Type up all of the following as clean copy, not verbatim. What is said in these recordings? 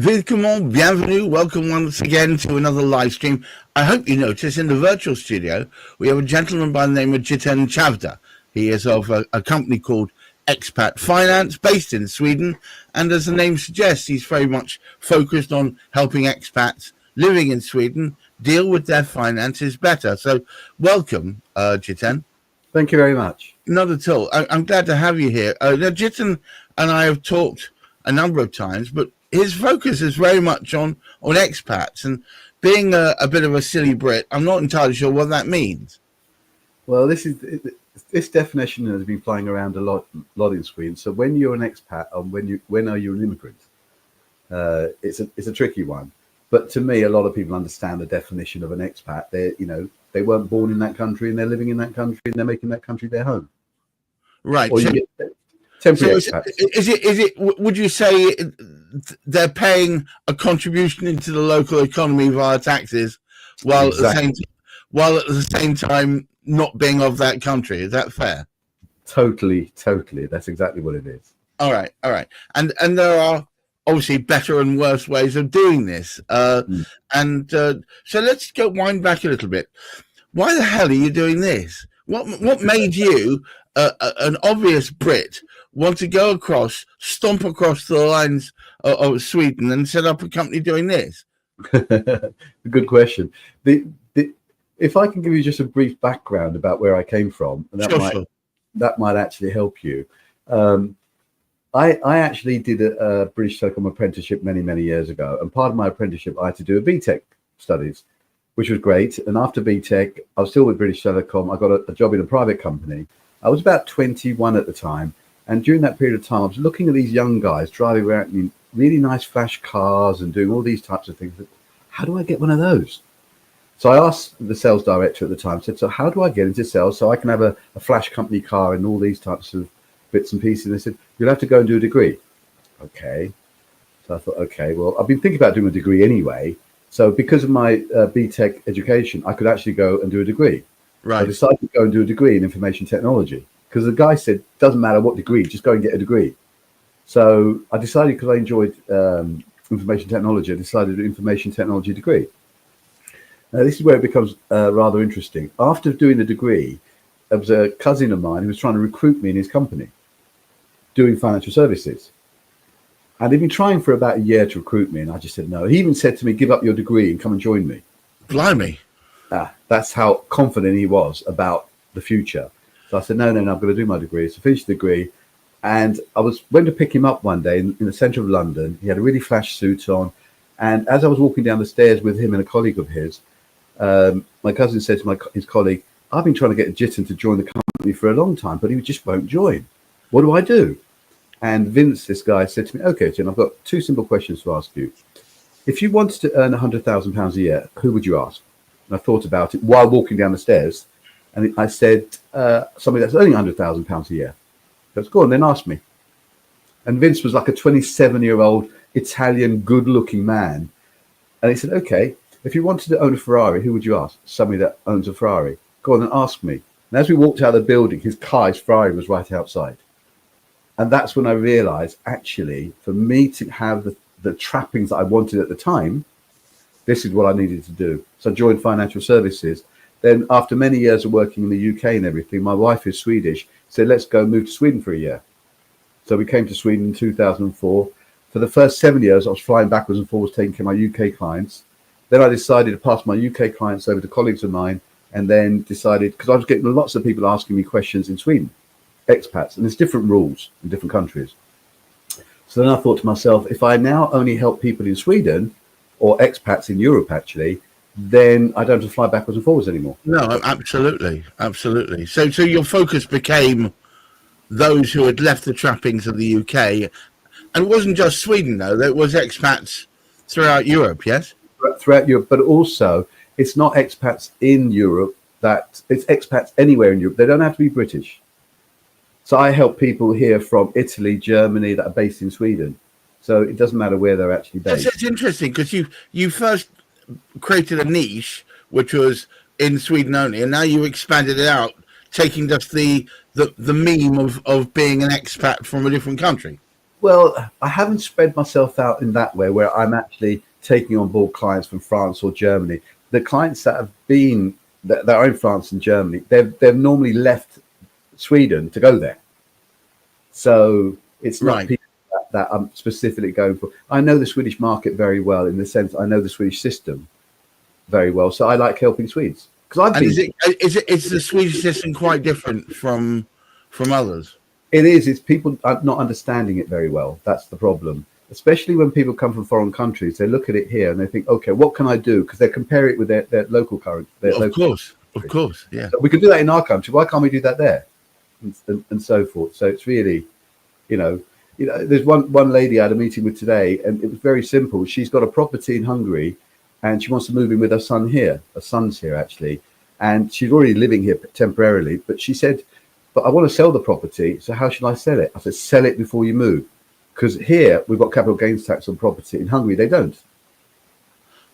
Willkommen, bienvenue, welcome once again to another live stream. I hope you notice in the virtual studio we have a gentleman by the name of Jiten Chavda. He is of a company called Expat Finance based in Sweden, and as the name suggests, he's very much focused on helping expats living in Sweden deal with their finances better. So welcome, Jiten. Thank you very much. Not at all. I'm glad to have you here. Now, Jiten and I have talked a number of times, but his focus is very much on expats, and being a bit of a silly Brit, I'm not entirely sure what that means. Well, this definition has been flying around a lot in Sweden. So when you're an expat and when are you an immigrant? It's a tricky one. But to me, a lot of people understand the definition of an expat. They weren't born in that country and they're living in that country and they're making that country their home. Right. Or temporary expats. Is it? Would you say they're paying a contribution into the local economy via taxes, while Exactly. at the same time not being of that country? Is that fair? Totally. That's exactly what it is. All right. And there are obviously better and worse ways of doing this. So let's wind back a little bit. Why the hell are you doing this? What made you an obvious Brit want to go stomp across the lines of Sweden and set up a company doing this? Good question. If I can give you just a brief background about where I came from, and that might actually help you. I actually did a British Telecom apprenticeship many years ago, and part of my apprenticeship I had to do a BTEC studies, which was great. And after BTEC, I was still with British Telecom. I got a job in a private company. I was about 21 at the time. And during that period of time, I was looking at these young guys driving around in really nice flash cars and doing all these types of things. How do I get one of those? So I asked the sales director at the time, said, so how do I get into sales so I can have a flash company car and all these types of bits and pieces? And they said, you'll have to go and do a degree. Okay. So I thought, okay, well, I've been thinking about doing a degree anyway. So because of my BTEC education, I could actually go and do a degree. Right. I decided to go and do a degree in information technology because the guy said, doesn't matter what degree, just go and get a degree. So I decided, because I enjoyed information technology, I decided to do information technology degree. Now, this is where it becomes rather interesting. After doing the degree, there was a cousin of mine who was trying to recruit me in his company, doing financial services. And he'd been trying for about a year to recruit me, and I just said no. He even said to me, give up your degree and come and join me. Blimey. That's how confident he was about the future. So I said, no, I'm going to do my degree. So I finished the degree, and I went to pick him up one day in the centre of London. He had a really flash suit on. And as I was walking down the stairs with him and a colleague of his, my cousin said to his colleague, I've been trying to get Jiten to join the company for a long time, but he just won't join. What do I do? And Vince, this guy, said to me, okay, Jiten, I've got two simple questions to ask you. If you wanted to earn £100,000 a year, who would you ask? And I thought about it while walking down the stairs. And I said, somebody that's earning £100,000 a year. He goes, go on, then ask me. And Vince was like a 27-year-old Italian, good-looking man. And he said, okay, if you wanted to own a Ferrari, who would you ask? Somebody that owns a Ferrari. Go on and ask me. And as we walked out of the building, his Ferrari was right outside. And that's when I realized, actually, for me to have the trappings that I wanted at the time, this is what I needed to do. So I joined financial services. Then after many years of working in the UK and everything, my wife is Swedish, said, let's go move to Sweden for a year. So we came to Sweden in 2004. For the first 7 years, I was flying backwards and forwards, taking care of my UK clients. Then I decided to pass my UK clients over to colleagues of mine, and then decided, because I was getting lots of people asking me questions in Sweden, expats, and there's different rules in different countries. So then I thought to myself, if I now only help people in Sweden, or expats in Europe actually, then I don't have to fly backwards and forwards anymore. No, absolutely. So your focus became those who had left the trappings of the UK, and it wasn't just Sweden though. There was expats throughout Europe. Yes, throughout Europe, but also it's not expats in Europe. It's expats anywhere in Europe. They don't have to be British. So I help people here from Italy, Germany that are based in Sweden. So it doesn't matter where they're actually based. That's interesting, because you first created a niche which was in Sweden only, and now you expanded it out, taking just the meme of being an expat from a different country. Well, I haven't spread myself out in that way where I'm actually taking on board clients from France or Germany. The clients that have been that are in France and Germany, they've normally left Sweden to go there. So it's not Right. people that I'm specifically going for. I know the Swedish market very well in the sense I know the Swedish system very well. So I like helping Swedes because I've And been. is the Swedish system quite different from others? It is. It's people are not understanding it very well. That's the problem. Especially when people come from foreign countries, they look at it here and they think, okay, what can I do? Because they compare it with their local current. Their Of local course, of course, yeah. So we can do that in our country. Why can't we do that there? And so forth. So it's really, you know, there's one lady I had a meeting with today, and it was very simple. She's got a property in Hungary, and she wants to move in with her son here. Her son's here actually, and she's already living here temporarily. But she said, "But I want to sell the property. So how should I sell it?" I said, "Sell it before you move, because here we've got capital gains tax on property. In Hungary, they don't."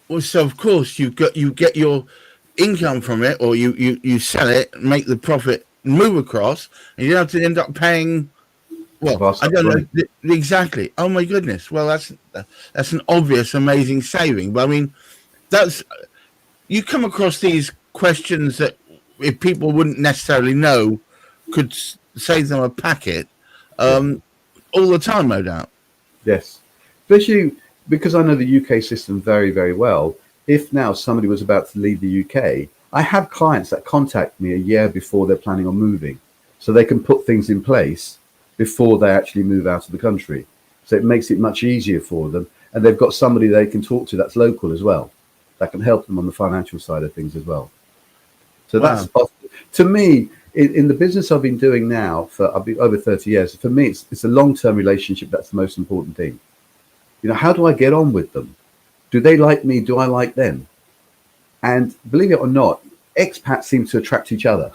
Well, so of course you get your income from it, or you sell it, make the profit, move across, and you don't have to end up paying. Well, I don't know exactly. Oh my goodness! Well, that's an obvious, amazing saving. But I mean, that's you come across these questions that if people wouldn't necessarily know could save them a packet all the time, no doubt. Yes, especially because I know the UK system very, very well. If now somebody was about to leave the UK, I have clients that contact me a year before they're planning on moving, so they can put things in place before they actually move out of the country. So it makes it much easier for them, and they've got somebody they can talk to that's local as well, that can help them on the financial side of things as well. So that's to me. In the business I've been doing now for I've been over 30 years, for me, it's a long-term relationship. That's the most important thing. How do I get on with them? Do they like me? Do I like them? And believe it or not, expats seem to attract each other.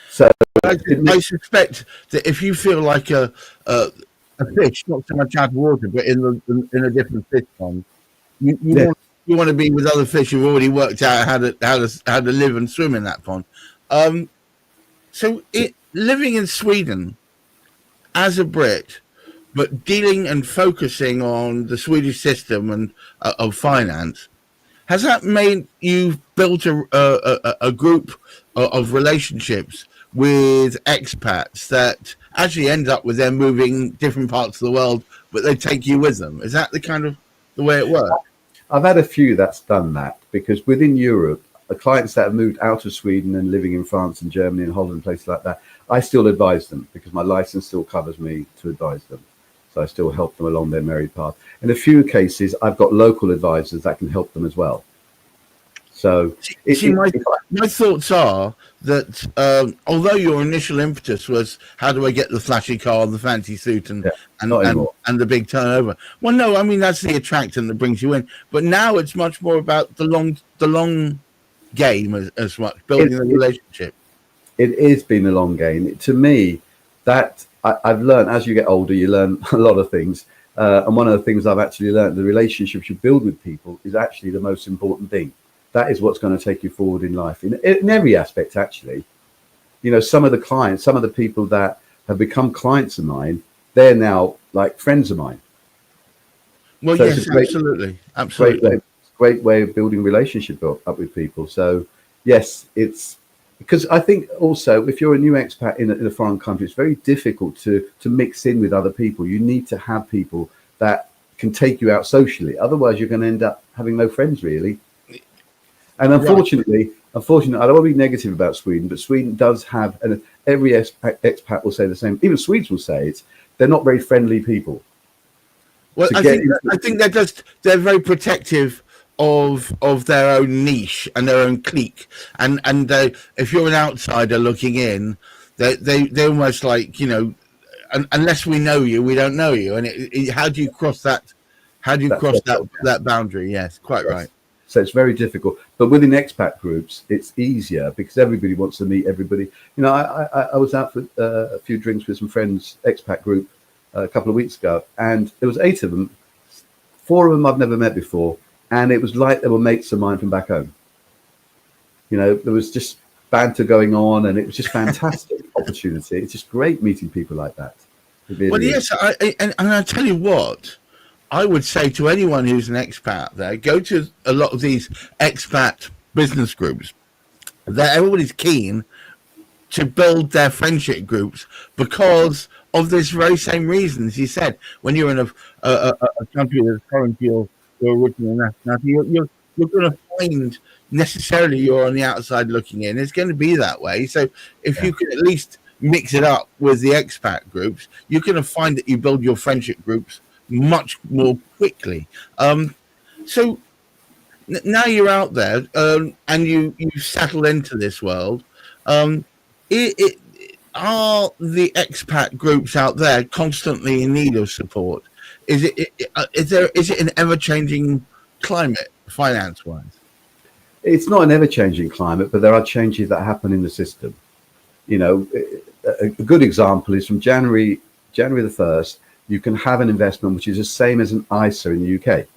So I suspect that if you feel like a fish, not so much out of water, but in a different fish pond, you want to be with other fish who've already worked out how to live and swim in that pond. So living in Sweden as a Brit, but dealing and focusing on the Swedish system and of finance, has that made you built a group of relationships with expats that actually end up with them moving different parts of the world, but they take you with them? Is that the way it works? I've had a few that's done that, because within Europe, the clients that have moved out of Sweden and living in France and Germany and Holland, places like that, I still advise them because my license still covers me to advise them. So I still help them along their merry path. In a few cases, I've got local advisors that can help them as well. So my thoughts are that although your initial impetus was how do I get the flashy car, the fancy suit, and the big turnover? Well, no, I mean that's the attractant that brings you in. But now it's much more about the long game as much building the relationship. It has been a long game. To me, that I've learned as you get older, you learn a lot of things. And one of the things I've actually learned, the relationships you build with people is actually the most important thing. That is what's going to take you forward in life, in every aspect, actually. Some of the clients, some of the people that have become clients of mine, they're now like friends of mine. Well, so yes, absolutely. Great way of building relationship up with people. So, yes, it's because I think also if you're a new expat in a foreign country, it's very difficult to mix in with other people. You need to have people that can take you out socially. Otherwise, you're going to end up having no friends, really. And unfortunately, I don't want to be negative about Sweden, but Sweden does have, and every expat will say the same. Even Swedes will say it. They're not very friendly people. Well, I think they're very protective of their own niche and their own clique, and if you're an outsider looking in, they're almost like unless we know you, we don't know you, and how do you cross that? How do you cross that boundary? Yes, quite right. So it's very difficult. But within expat groups, it's easier because everybody wants to meet everybody. I was out for a few drinks with some friends, expat group, a couple of weeks ago, and there was 8 of them. 4 of them I've never met before, and it was like they were mates of mine from back home. There was just banter going on, and it was just fantastic opportunity. It's just great meeting people like that. It really Well, is. yes, and I tell you what, I would say to anyone who's an expat there, go to a lot of these expat business groups. Everybody's keen to build their friendship groups because of this very same reasons. You said when you're in a country that's foreign to your original nationality, you're going to find necessarily you're on the outside looking in. It's going to be that way. So if Yeah. you can at least mix it up with the expat groups, you're going to find that you build your friendship groups much more quickly. So now you're out there and you've settled into this world. Um, it, are the expat groups out there constantly in need of support? Is it an ever changing climate finance wise? It's not an ever-changing climate, but there are changes that happen in the system. You know, a good example is from January the 1st, you can have an investment which is the same as an ISA in the UK.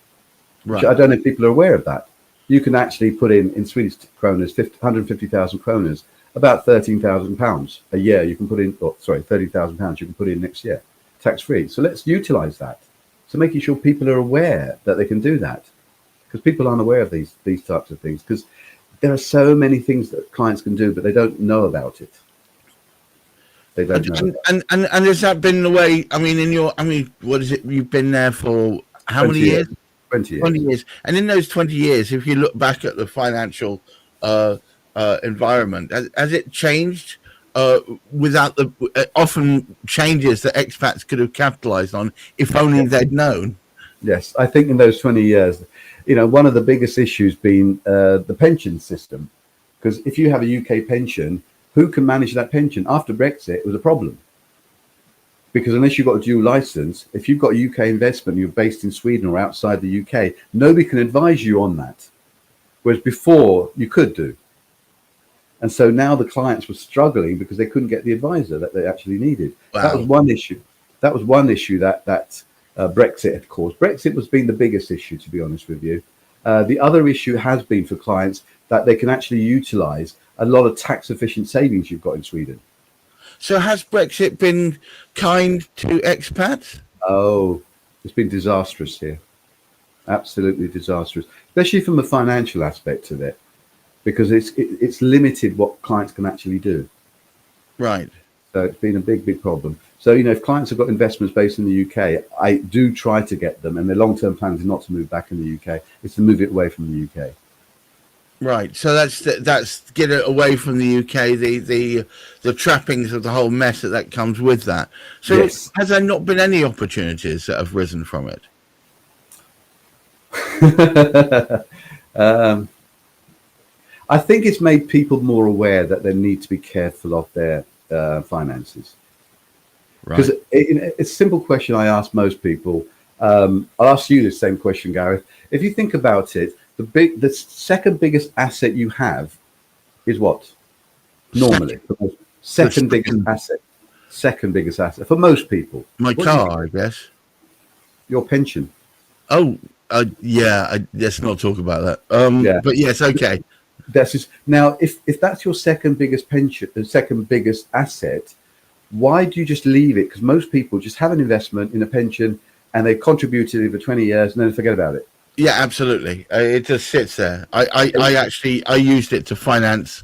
Right. I don't know if people are aware of that. You can actually put in Swedish kroners, 150,000 kroners, about £13,000 a year. You can put in, £30,000 you can put in next year, tax-free. So let's utilize that. So making sure people are aware that they can do that, because people aren't aware of these types of things, because there are so many things that clients can do, but they don't know about it. They don't know. And has that been the way? I mean, what is it? You've been there for how many years? 20 years. 20 years. And in those 20 years, if you look back at the financial environment, has it changed without the often changes that expats could have capitalized on if only they'd known? Yes, I think in those 20 years, one of the biggest issues being the pension system. Because if you have a UK pension, who can manage that pension? After Brexit, it was a problem. Because unless you've got a dual license, if you've got a UK investment, you're based in Sweden or outside the UK, nobody can advise you on that. Whereas before, you could do. And so now the clients were struggling because they couldn't get the advisor that they actually needed. Wow. That was one issue. That Brexit had caused. Brexit was being the biggest issue, to be honest with you. The other issue has been for clients that they can actually utilize a lot of tax efficient savings you've got in Sweden. So has Brexit been kind to expats? Oh, it's been disastrous here. Absolutely disastrous, especially from the financial aspect of it, because it's limited what clients can actually do. Right. So it's been a big problem. So, if clients have got investments based in the UK, I do try to get them, and their long-term plan is not to move back in the UK, it's to move it away from the UK. Right. So that's get it away from the UK, the trappings of the whole mess that comes with that. So yes. Has there not been any opportunities that have risen from it? I think it's made people more aware that they need to be careful of their finances. Because it's a simple question I ask most people. I'll ask you the same question, Gareth. If you think about it, the second biggest asset you have is what? Normally, second biggest asset for most people. My car, I guess. Your pension. Oh, yeah. Let's not talk about that. Yeah. But yes, okay. That's just, now, if that's your second biggest pension, the second biggest asset, why do you just leave it? Because most people just have an investment in a pension and they contributed it for 20 years and then forget about it. Yeah, absolutely. It just sits there. I used it to finance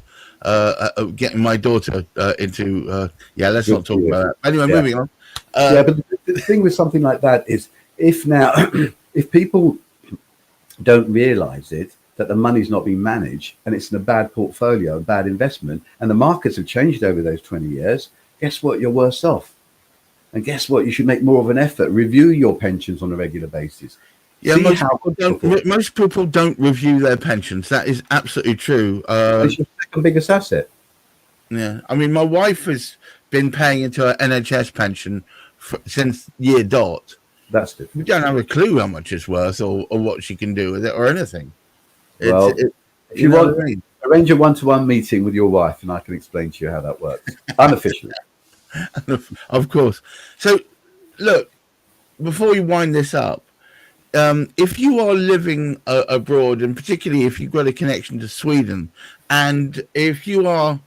getting my daughter into. Let's not talk about that. Anyway, moving on. But the thing with something like that is, if people don't realize it, that the money's not being managed and it's in a bad portfolio, a bad investment, and the markets have changed over those 20 years, guess what? You're worse off. And guess what? You should make more of an effort. Review your pensions on a regular basis. Yeah, most people don't review their pensions. That is absolutely true. It's your second biggest asset. Yeah. I mean, my wife has been paying into her NHS pension since year dot. That's different. We don't have a clue how much it's worth or what she can do with it or anything. Well, if you want, arrange a one-to-one meeting with your wife and I can explain to you how that works. Unofficially. Of course. So, look, before we wind this up, if you are living abroad, and particularly if you've got a connection to Sweden, and if you are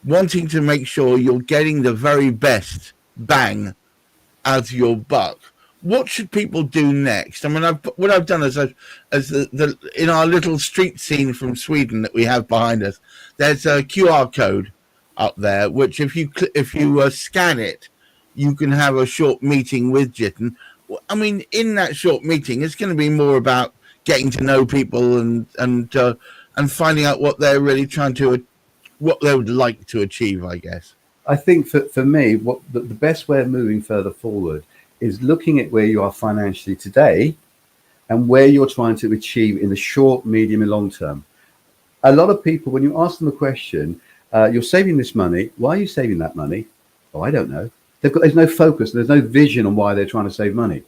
wanting to make sure you're getting the very best bang out of your buck. What should people do next? I mean, what I've done is, in our little street scene from Sweden that we have behind us, there's a QR code up there, which if you scan it, you can have a short meeting with Jiten. I mean, in that short meeting, it's going to be more about getting to know people and finding out what they're really what they would like to achieve, I guess. I think for me, what the best way of moving further forward is looking at where you are financially today and where you're trying to achieve in the short, medium, and long term. A lot of people, when you ask them a question, you're saving this money. Why are you saving that money? Oh, I don't know. There's no focus. There's no vision on why they're trying to save money.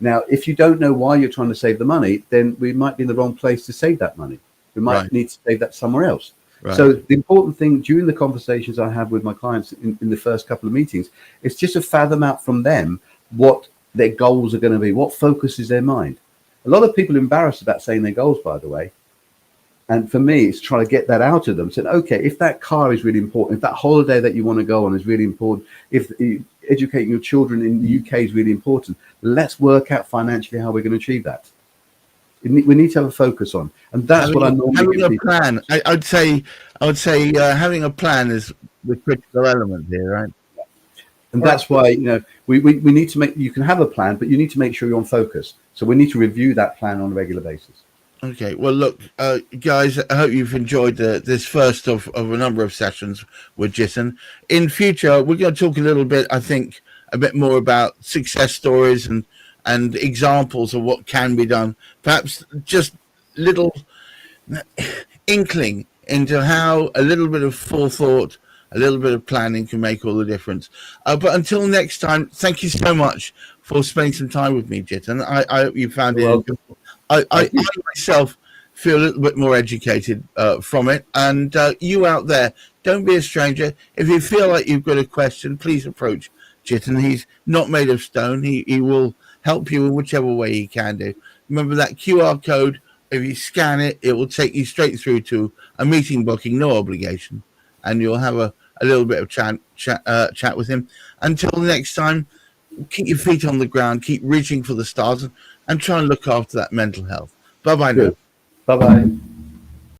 Now, if you don't know why you're trying to save the money, then we might be in the wrong place to save that money. We might need to save that somewhere else. Right. So the important thing during the conversations I have with my clients in the first couple of meetings is just to fathom out from them what their goals are going to be, what focuses their mind. A lot of people are embarrassed about saying their goals, by the way. And for me, it's trying to get that out of them. Saying, okay, if that car is really important, if that holiday that you want to go on is really important, if educating your children in the UK is really important, let's work out financially how we're going to achieve that. We need to have a focus on, and that's what I normally having a plan. I would say having a plan is the critical element here, right? And that's why we need to make. You can have a plan, but you need to make sure you're on focus. So we need to review that plan on a regular basis. Okay. Well, look, guys, I hope you've enjoyed this first of a number of sessions with Jiten. In future, we're going to talk a little bit. I think a bit more about success stories and examples of what can be done. Perhaps just little inkling into how a little bit of forethought, a little bit of planning can make all the difference. But until next time, thank you so much for spending some time with me, Jiten. I hope you found it. I myself feel a little bit more educated from it. And you out there, don't be a stranger. If you feel like you've got a question, please approach Jiten. He's not made of stone. He will help you in whichever way he can do. Remember that QR code, if you scan it, it will take you straight through to a meeting booking, no obligation. And you'll have a little bit of chat with him. Until next time, keep your feet on the ground, keep reaching for the stars, and try and look after that mental health. Bye-bye now. Bye-bye.